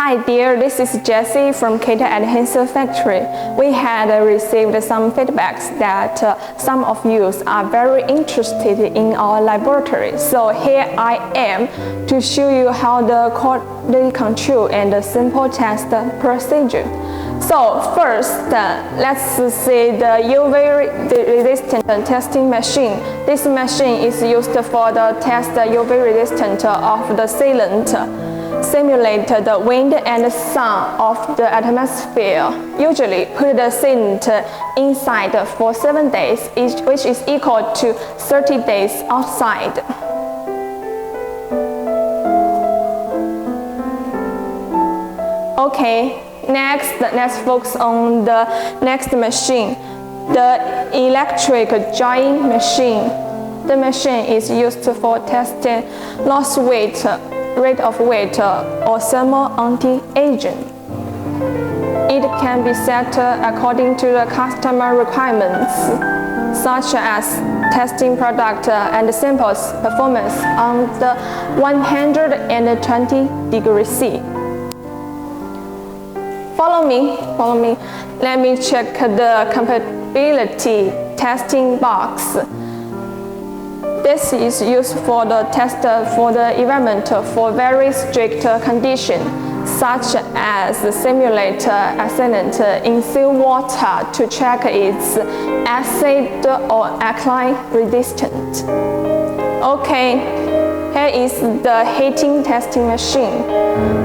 Hi dear, this is Jessie from Kastar Adhesive Factory. We had received some feedbacks that some of you are very interested in our laboratory. So here I am to show you how the quality control and the simple test procedure. So first, let's see the UV resistant testing machine. This machine is used for the test UV resistance of the sealant. Simulate the wind and sun of the atmosphere. Usually put the sealant inside for 7 days, which is equal to 30 days outside. Okay, next, let's focus on the next machine, the electric drying machine. The machine is used for testing loss weight, rate of weight, or thermal anti-aging. It can be set according to the customer requirements, such as testing product and samples performance on the 120 degrees C. Follow me. Let me check the compatibility testing box. This is used for the test for the environment for very strict conditions, such as simulate accident in seawater to check its acid or alkaline resistance. Okay, here is the heating testing machine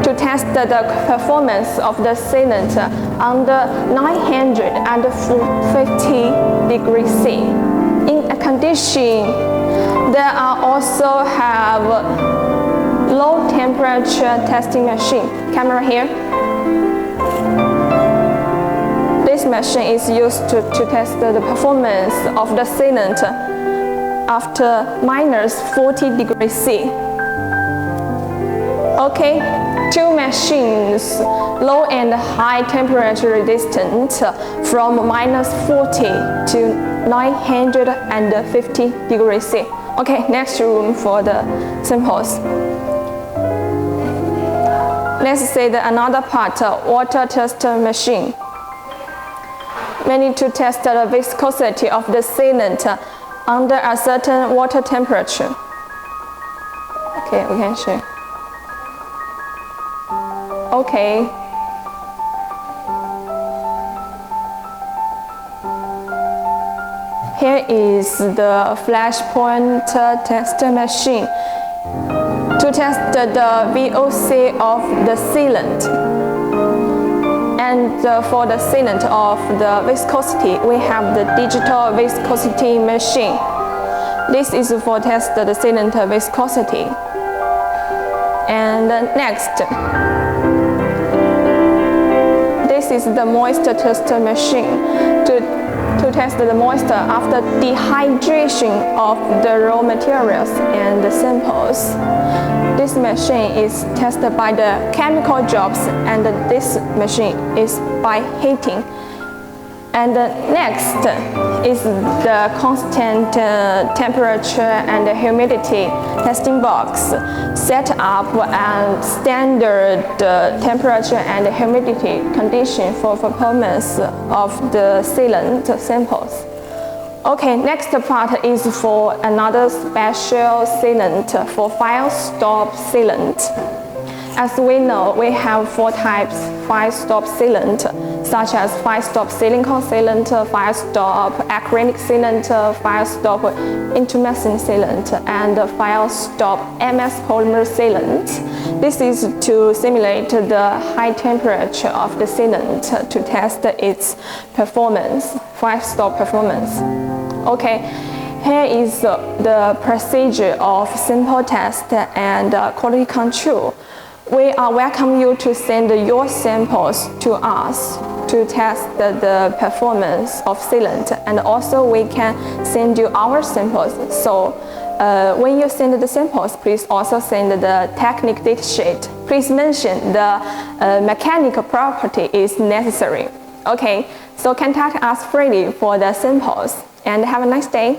to test the performance of the sealant under 950 degrees C. In a condition, there are also have low temperature testing machine. Camera here. This machine is used to test the performance of the sealant after -40 degrees C. Okay, two machines, low and high temperature resistance from -40 to 950 degrees C. Okay, next room for the samples. Let's see another part, water test machine. We need to test the viscosity of the sealant under a certain water temperature. Okay, we can show. Okay. Here is the flashpoint test machine to test the VOC of the sealant. And for the sealant of the viscosity, we have the digital viscosity machine. This is for test the sealant viscosity. And next, this is the moisture test machine to test the moisture after dehydration of the raw materials and the samples. This machine is tested by the chemical drops, and this machine is by heating. And next is the constant temperature and humidity testing box, set up a standard temperature and humidity condition for performance of the sealant samples. Okay, next part is for another special sealant for fire stop sealant. As we know, we have 4 types fire stop sealant, such as fire stop silicone sealant, fire stop acrylic sealant, fire stop intumescent sealant, and fire stop MS polymer sealant. This is to simulate the high temperature of the sealant to test its performance, fire stop performance. Okay, here is the procedure of simple test and quality control. We welcome you to send your samples to us to test the performance of sealant, and also we can send you our samples. So when you send the samples, please also send the technical data sheet. Please mention the mechanical property is necessary. Okay, so contact us freely for the samples, and have a nice day.